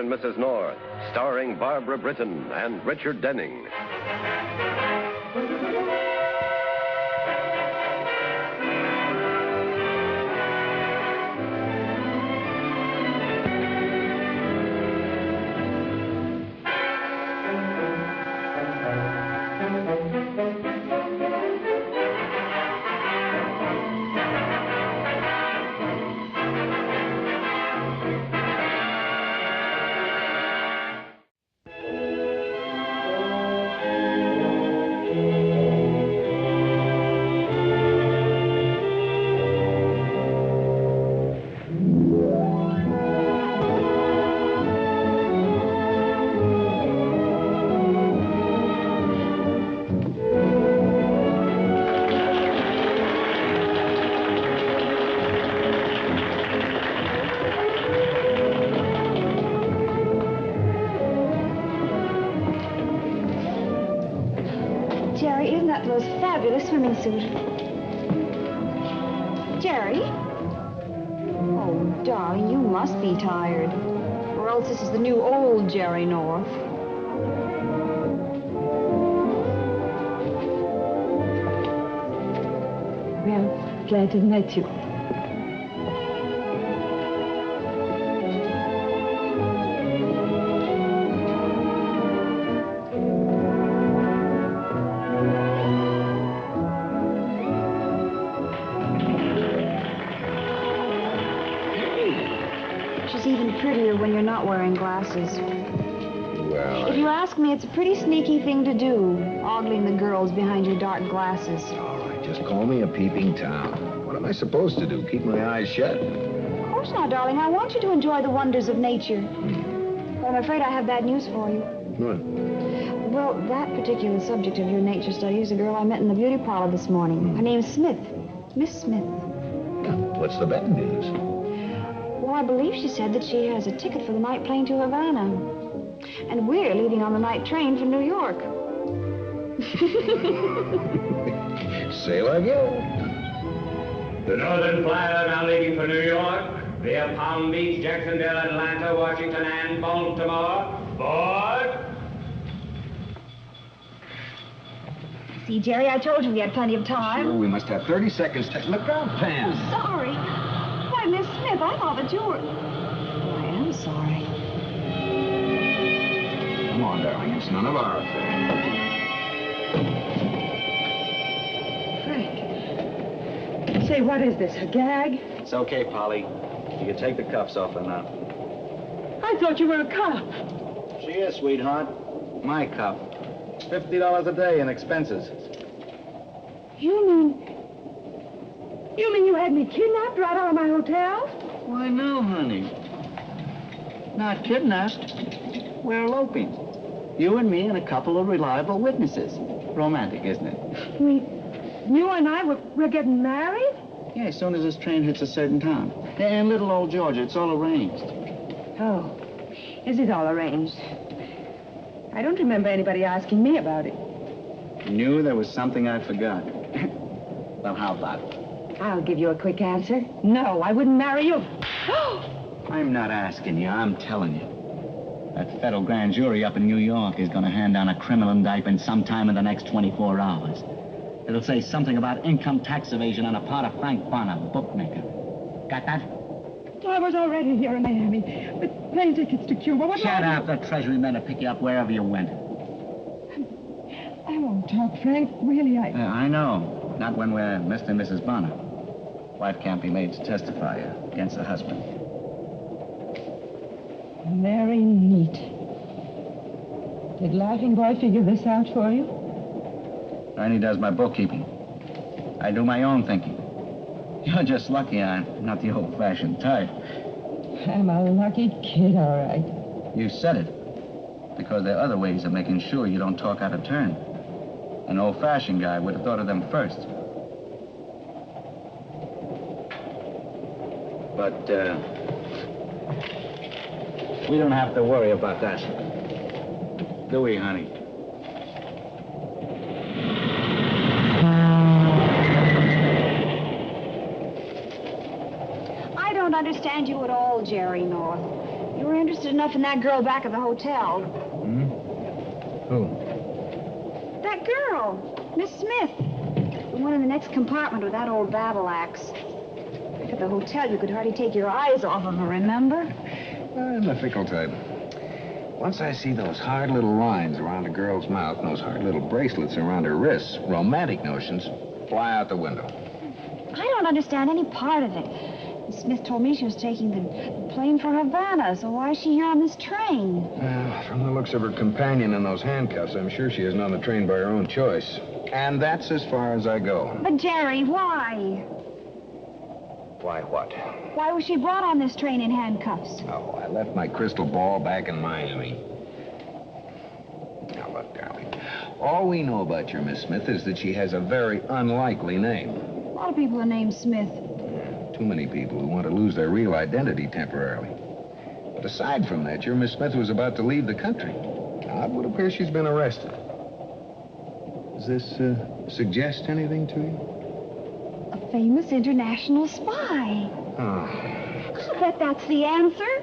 and Mrs. North, starring Barbara Britton and Richard Denning. Fabulous swimming suit. Jerry? Oh, darling, you must be tired. Or else this is the new old Jerry North. Well, glad to have met you. Prettier when you're not wearing glasses. Well, if you ask me, it's a pretty sneaky thing to do, ogling the girls behind your dark glasses. All right, just call me a peeping Tom. What am I supposed to do, keep my eyes shut? Of course not, darling. I want you to enjoy the wonders of nature. But I'm afraid I have bad news for you. What? Well, that particular subject of your nature study is a girl I met in the beauty parlor this morning. Her name's Smith. Miss Smith. What's the bad news? Well, I believe she said that she has a ticket for the night plane to Havana. And we're leaving on the night train for New York. Say like you. The Northern Flyer now leaving for New York via Palm Beach, Jacksonville, Atlanta, Washington, and Baltimore. Board. See, Jerry, I told you we had plenty of time. Sure, we must have 30 seconds to look out, Pam. I'm sorry. Why, Miss Smith, I thought that you were... I am sorry. Come on, darling. It's none of our affair. Frank. Say, what is this, a gag? It's okay, Polly. You can take the cuffs off her now. I thought you were a cop. She is, sweetheart. My cop. $50 a day in expenses. You mean you had me kidnapped right out of my hotel? Why, no, honey. Not kidnapped. We're eloping. You and me and a couple of reliable witnesses. Romantic, isn't it? You and I, we're getting married? Yeah, as soon as this train hits a certain town. And little old Georgia, it's all arranged. Oh, is it all arranged? I don't remember anybody asking me about it. Knew there was something I forgot. Well, how about it? I'll give you a quick answer. No, I wouldn't marry you. I'm not asking you, I'm telling you. That federal grand jury up in New York is going to hand down a criminal indictment sometime in the next 24 hours. It'll say something about income tax evasion on the part of Frank Bonner, bookmaker. Got that? I was already here in Miami with plane tickets to Cuba. What Shut up. The Treasury men will pick you up wherever you went. I won't talk, Frank. Really, I know. Not when we're Mr. and Mrs. Bonner. Wife can't be made to testify against the husband. Very neat. Did Laughing Boy figure this out for you? Ernie does my bookkeeping. I do my own thinking. You're just lucky I'm not the old-fashioned type. I'm a lucky kid, all right. You said it. Because there are other ways of making sure you don't talk out of turn. An old-fashioned guy would have thought of them first. But, we don't have to worry about that. Do we, honey? I don't understand you at all, Jerry North. You were interested enough in that girl back at the hotel. Hmm? Who? That girl, Miss Smith. The one in the next compartment with that old battle axe. Back at the hotel, you could hardly take your eyes off of her, remember? I'm the fickle type. Once I see those hard little lines around a girl's mouth and those hard little bracelets around her wrists, romantic notions fly out the window. I don't understand any part of it. Miss Smith told me she was taking the plane for Havana, so why is she here on this train? Well, from the looks of her companion in those handcuffs, I'm sure she isn't on the train by her own choice. And that's as far as I go. But, Jerry, why? Why what? Why was she brought on this train in handcuffs? Oh, I left my crystal ball back in Miami. Now, look, darling. All we know about your Miss Smith is that she has a very unlikely name. A lot of people are named Smith. Too many people who want to lose their real identity temporarily. But aside from that, your Miss Smith was about to leave the country. Now, it would appear she's been arrested. Does this suggest anything to you? A famous international spy. Oh. I bet that's the answer.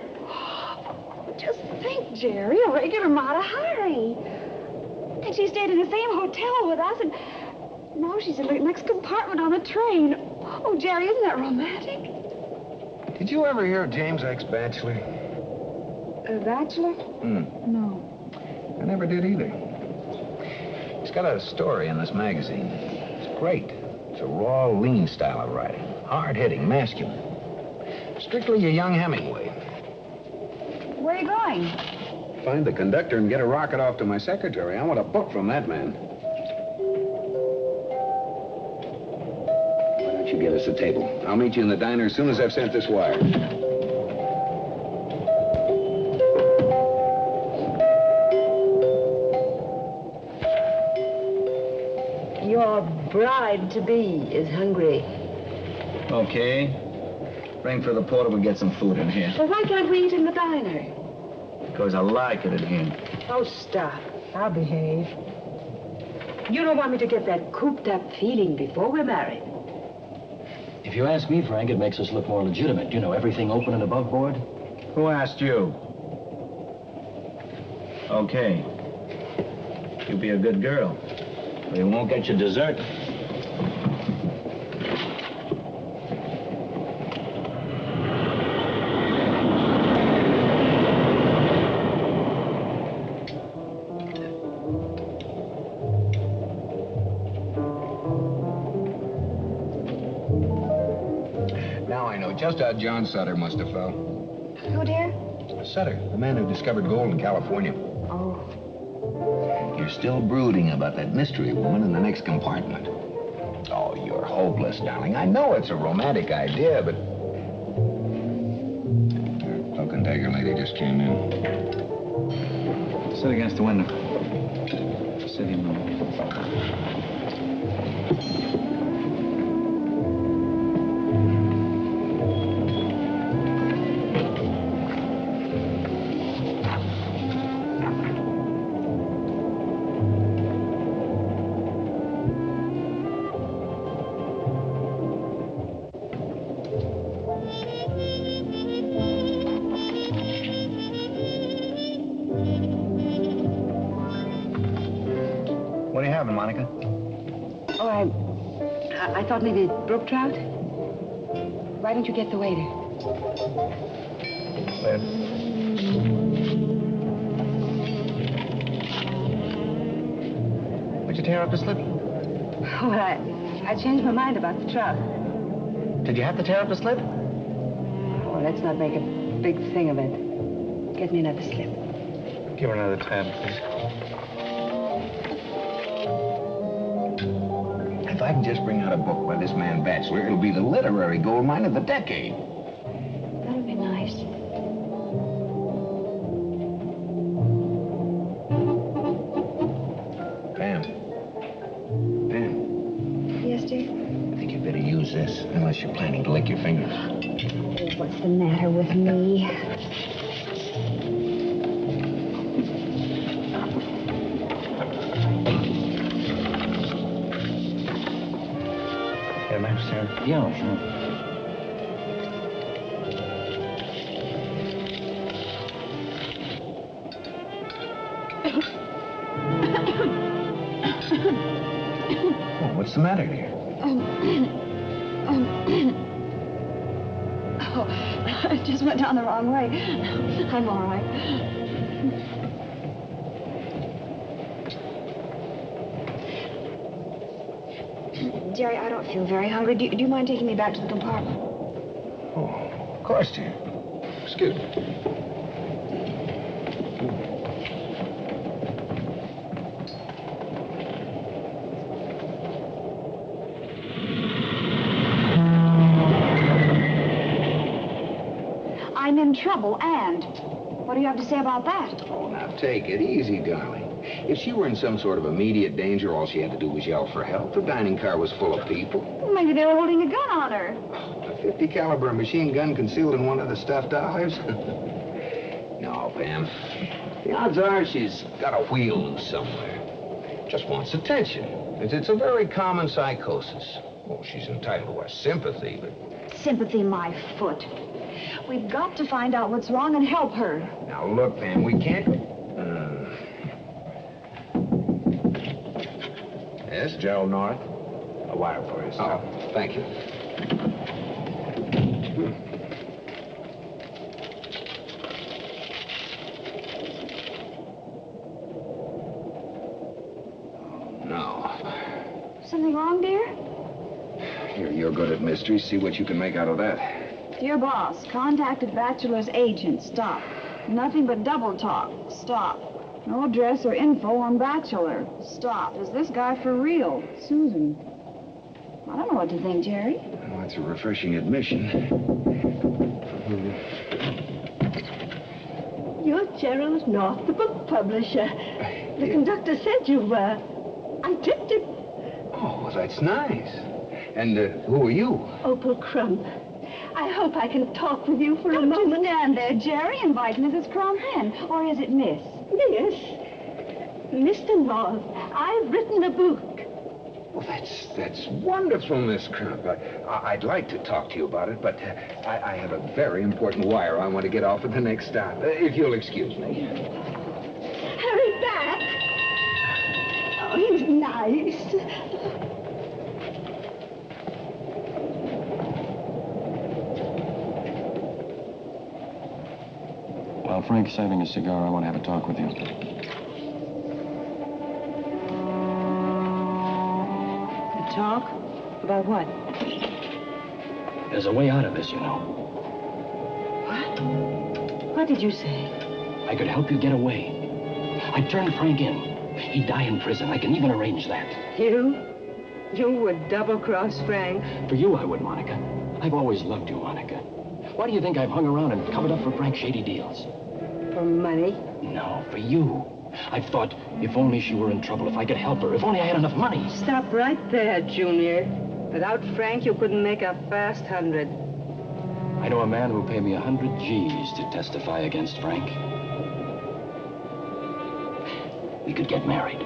Just think, Jerry, a regular Mata Hari. And she stayed in the same hotel with us, and now she's in the next compartment on the train. Oh, Jerry, isn't that romantic? Did you ever hear of James X. Batchelor? A bachelor? No. I never did either. He's got a story in this magazine. It's great. It's a raw, lean style of writing. Hard-hitting, masculine. Strictly a young Hemingway. Where are you going? Find the conductor and get a rocket off to my secretary. I want a book from that man. Why don't you get us a table? I'll meet you in the diner as soon as I've sent this wire. Your bride-to-be is hungry. Okay. Ring for the porter, we'll get some food in here. Well, why can't we eat in the diner? Because I like it in here. Oh, stop. I'll behave. You don't want me to get that cooped-up feeling before we're married. If you ask me, Frank, it makes us look more legitimate. You know, everything open and above board. Who asked you? Okay. You be a good girl. But you won't get your dessert. Now I know just how John Sutter must have felt. Who, dear? Sutter, the man who discovered gold in California. Oh. You're still brooding about that mystery woman in the next compartment. Oh, you're hopeless, darling. I know it's a romantic idea, but... Our cloak and dagger lady just came in. Sit against the window. Sit in the... What are you having, Monica? Oh, I thought maybe brook trout. Why don't you get the waiter? Where? Would you tear up the slip? Oh, I changed my mind about the trout. Did you have to tear up the slip? Oh, let's not make a big thing of it. Get me another slip. Give her another tab, please. If I can just bring out a book by this man Batchelor, it'll be the literary gold mine of the decade. That would be nice. Pam. Pam, Yes, dear? I think you'd better use this, unless you're planning to lick your fingers. Oh, what's the matter with me? Get a match, Sarah? Yeah, sure. Oh, what's the matter, dear? Oh, I just went down the wrong way. I'm all right. Jerry, I don't feel very hungry. Do you mind taking me back to the compartment? Oh, of course, dear. Excuse me. I'm in trouble, and what do you have to say about that? Oh, now take it easy, darling. If she were in some sort of immediate danger, all she had to do was yell for help. The dining car was full of people. Maybe they were holding a gun on her. A 50 caliber machine gun concealed in one of the stuffed olives? No, Pam. The odds are she's got a wheel loose somewhere. Just wants attention. It's a very common psychosis. Well, she's entitled to our sympathy, but... Sympathy, my foot. We've got to find out what's wrong and help her. Now, look, Pam, we can't... Yes? Gerald North, a wire for you, sir. Oh, thank you. No. Something wrong, dear? You're good at mysteries. See what you can make out of that. Dear boss, contacted bachelor's agent. Stop. Nothing but double talk. Stop. No address or info on bachelor. Stop. Is this guy for real? Susan. I don't know what to think, Jerry. Well, that's a refreshing admission. You're Gerald North, the book publisher. The conductor said you were. I tipped him. Oh, well, that's nice. And who are you? Opal Crumb. I hope I can talk with you for a moment. Stand there, Jerry. Invite Mrs. Crump in. Or is it Miss? Yes. Mr. North, I've written a book. Well, that's wonderful, Miss Crump. I'd like to talk to you about it, but I have a very important wire I want to get off at the next stop. If you'll excuse me. Hurry back. Oh, he's nice. While Frank's saving a cigar, I want to have a talk with you. A talk? About what? There's a way out of this, you know. What? What did you say? I could help you get away. I turned Frank in. He'd die in prison. I can even arrange that. You? You would double-cross Frank? For you, I would, Monica. I've always loved you, Monica. Why do you think I've hung around and covered up for Frank's shady deals? For money? No, for you. I've thought, if only she were in trouble, if I could help her, if only I had enough money. Stop right there, Junior. Without Frank, you couldn't make a fast 100. I know a man who'll pay me 100 G's to testify against Frank. We could get married.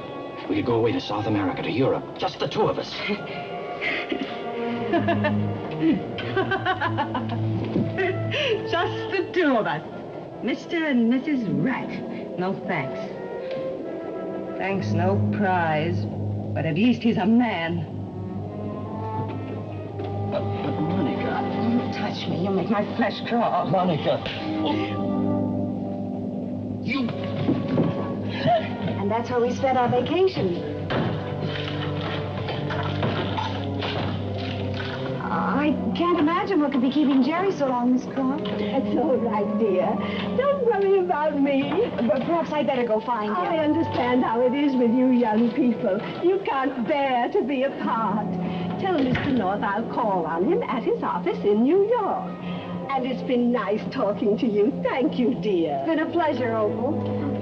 We could go away to South America, to Europe. Just the two of us. Just the two of us. Mr. and Mrs. Rat. No thanks. Frank's no prize, but at least he's a man. But Monica... Don't touch me. You'll make my flesh crawl. Monica... You... And that's where we spent our vacation. I can't imagine what could be keeping Jerry so long, Miss Crump. That's all right, dear. Don't worry about me. But perhaps I'd better go find him. I understand how it is with you young people. You can't bear to be apart. Tell Mr. North I'll call on him at his office in New York. And it's been nice talking to you. Thank you, dear. It's been a pleasure, Opal.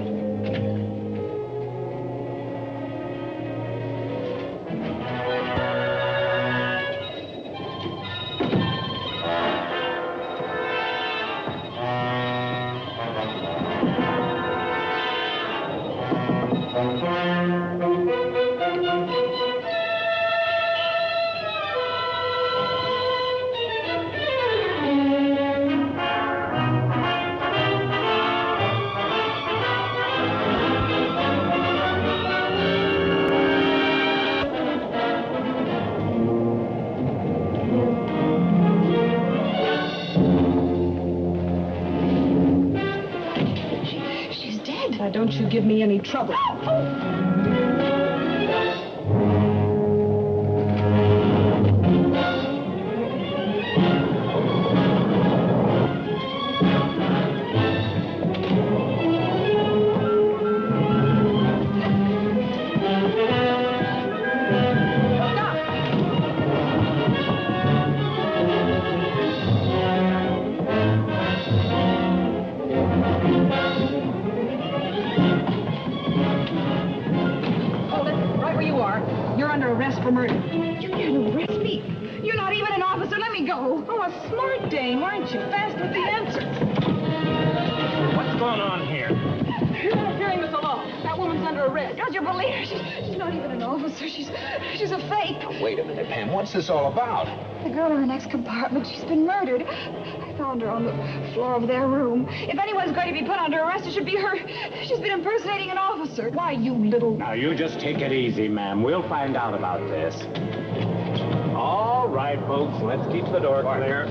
don't you give me any trouble. For murder. You can't arrest me. You're not even an officer. Let me go. Oh, a smart dame, aren't you? Fast with the answers. What's going on here? You're interfering with the law. That woman's under arrest. Don't you believe her? She's not even an officer. She's a fake. Now, wait a minute, Pam. What's this all about? The girl in the next compartment, she's been murdered. I found her on the floor of their room. If anyone's going to be put under arrest, it should be her. She's been impersonating an officer. Why, you little... Now, you just take it easy, ma'am. We'll find out about this. All right, folks, let's keep the door clear.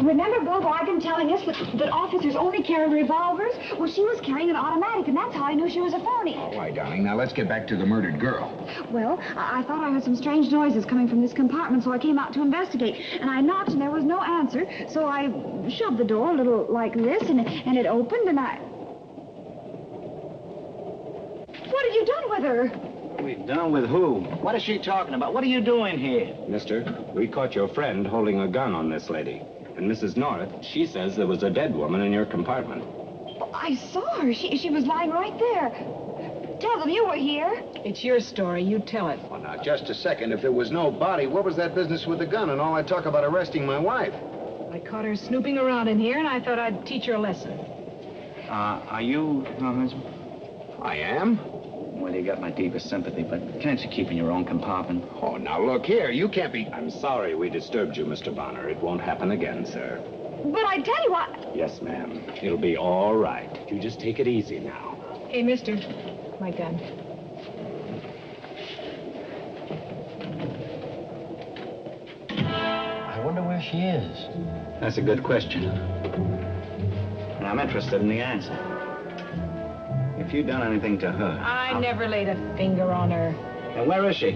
Remember Bill Bargan telling us that officers only carry revolvers? Well, she was carrying an automatic, and that's how I knew she was a phony. All right, darling. Now, let's get back to the murdered girl. Well, I thought I heard some strange noises coming from this compartment, so I came out to investigate. And I knocked, and there was no answer, so I shoved the door a little like this, and it opened, and I... What have you done with her? What are we done with who? What is she talking about? What are you doing here? Mister, we caught your friend holding a gun on this lady. And Mrs. North, she says there was a dead woman in your compartment. Oh, I saw her. She was lying right there. Tell them you were here. It's your story. You tell it. Well, now, just a second. If there was no body, what was that business with the gun and all that talk about arresting my wife? I caught her snooping around in here, and I thought I'd teach her a lesson. Are you her husband? I am? Well, you got my deepest sympathy, but can't you keep in your own compartment? Oh, now, look here. You can't be... I'm sorry we disturbed you, Mr. Bonner. It won't happen again, sir. But I tell you what... Yes, ma'am. It'll be all right. You just take it easy now. Hey, mister, my gun. I wonder where she is. That's a good question. And I'm interested in the answer. If you've done anything to her... I never laid a finger on her. And where is she?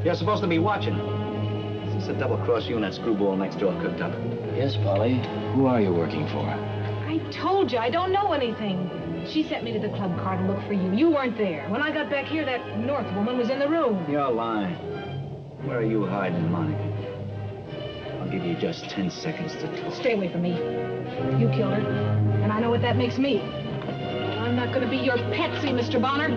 You're supposed to be watching. Is this a double-cross you and that screwball next door cooked up? Yes, Polly. Who are you working for? I told you, I don't know anything. She sent me to the club car to look for you. You weren't there. When I got back here, that North woman was in the room. You're lying. Where are you hiding, Monica? I'll give you just 10 seconds to talk. Stay away from me. You killed her, and I know what that makes me. I'm not going to be your patsy, Mr. Bonner.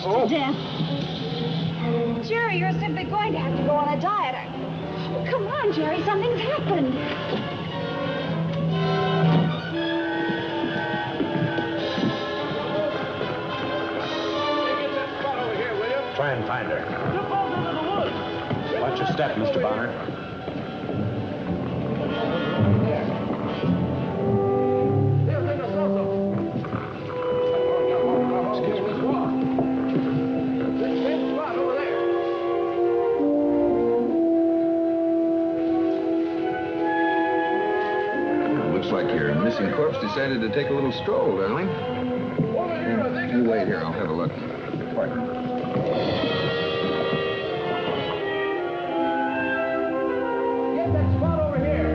To death. Jerry, you're simply going to have to go on a diet. Oh, come on, Jerry, something's happened. Try and find her. Watch your step, Mr. Bonner. Missing corpse decided to take a little stroll, darling. You wait here. I'll have a look. Get that spot over here.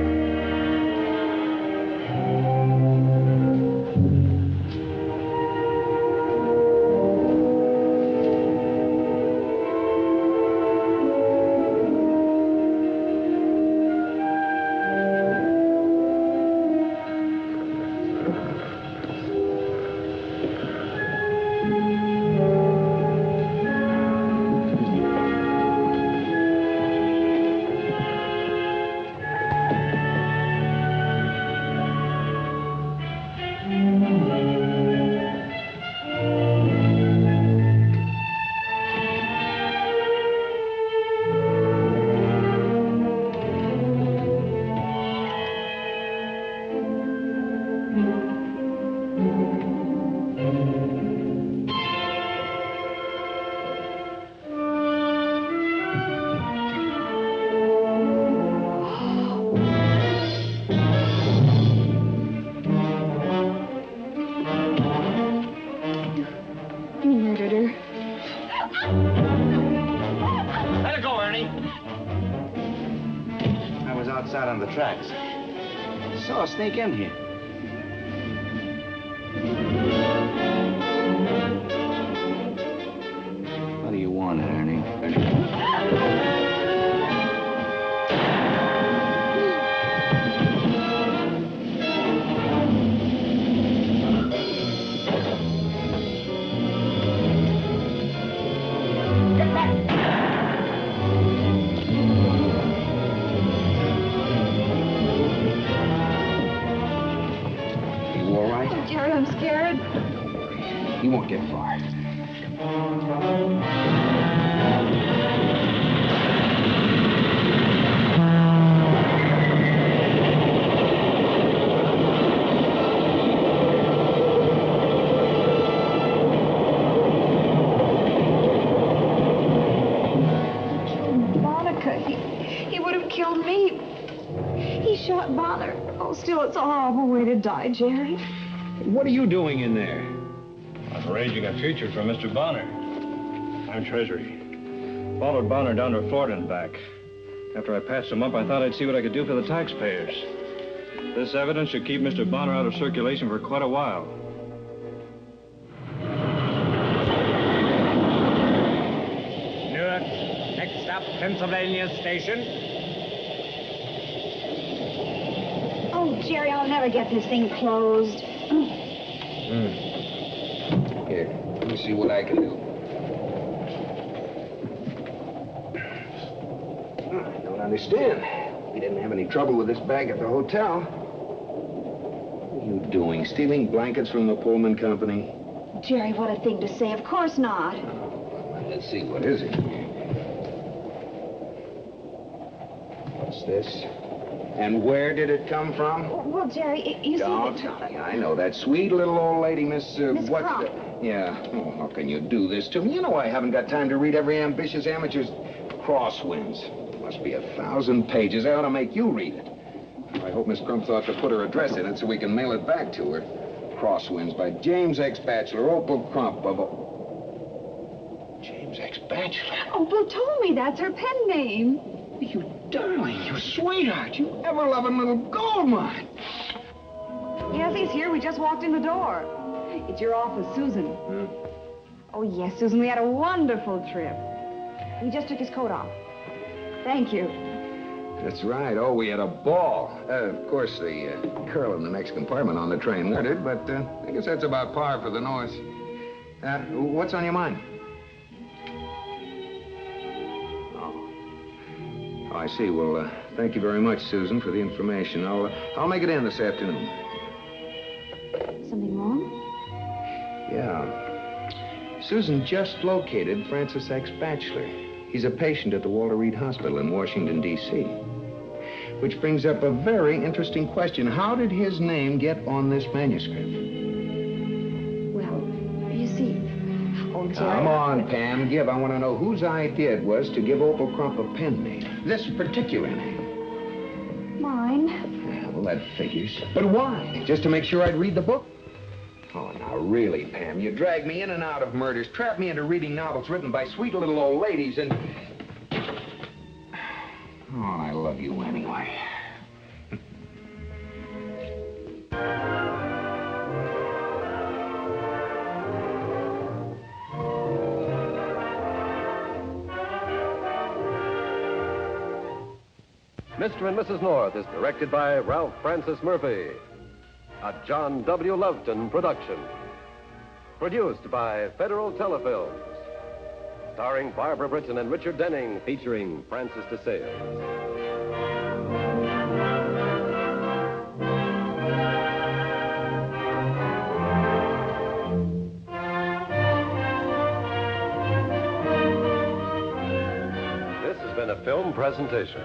tracks. Saw her sneak in here. What do you want, Ernie? Jerry, I'm scared. You won't get far. Monica, he would have killed me. He shot Bonner. Oh, still, it's a horrible way to die, Jerry. What are you doing in there? I'm arranging a future for Mr. Bonner. I'm Treasury. Followed Bonner down to Florida and back. After I patched him up, I thought I'd see what I could do for the taxpayers. This evidence should keep Mr. Bonner out of circulation for quite a while. Newark, next stop, Pennsylvania Station. Oh, Jerry, I'll never get this thing closed. Here, let me see what I can do. I don't understand. We didn't have any trouble with this bag at the hotel. What are you doing? Stealing blankets from the Pullman Company? Jerry, what a thing to say. Of course not. Well, let's see, what is it? What's this? And where did it come from? Well, Jerry, you see... Don't tell me. I know that sweet little old lady, Miss what's Crump. Yeah. Oh, how can you do this to me? You know I haven't got time to read every ambitious amateur's crosswinds. Must be 1,000 pages. I ought to make you read it. I hope Miss Crump thought to put her address in it so we can mail it back to her. Crosswinds by James X. Batchelor, Opal Crump of... James X. Batchelor? Oh, Blue told me that's her pen name. You darling, you sweetheart, you ever-loving little gold mine. Yes, he's here. We just walked in the door. It's your office, Susan. Oh, yes, Susan, we had a wonderful trip. He just took his coat off. Thank you. That's right. Oh, we had a ball. Of course, the girl in the next compartment on the train wanted, but I guess that's about par for the North. What's on your mind? Oh, I see. Well, thank you very much, Susan, for the information. I'll make it in this afternoon. Something wrong? Yeah. Susan just located Francis X. Batchelor. He's a patient at the Walter Reed Hospital in Washington, D.C. Which brings up a very interesting question. How did his name get on this manuscript? Well, you see... Oh, Jerry... Come on, Pam. I want to know whose idea it was to give Opal Crump a pen name. This particular name. Mine. Yeah, well, that figures. But why? Just to make sure I'd read the book? Oh, now, really, Pam, you drag me in and out of murders, trap me into reading novels written by sweet little old ladies, and... Oh, I love you anyway. Mr. and Mrs. North is directed by Ralph Francis Murphy. A John W. Loveton production. Produced by Federal Telefilms. Starring Barbara Britton and Richard Denning, featuring Francis DeSales. This has been a film presentation.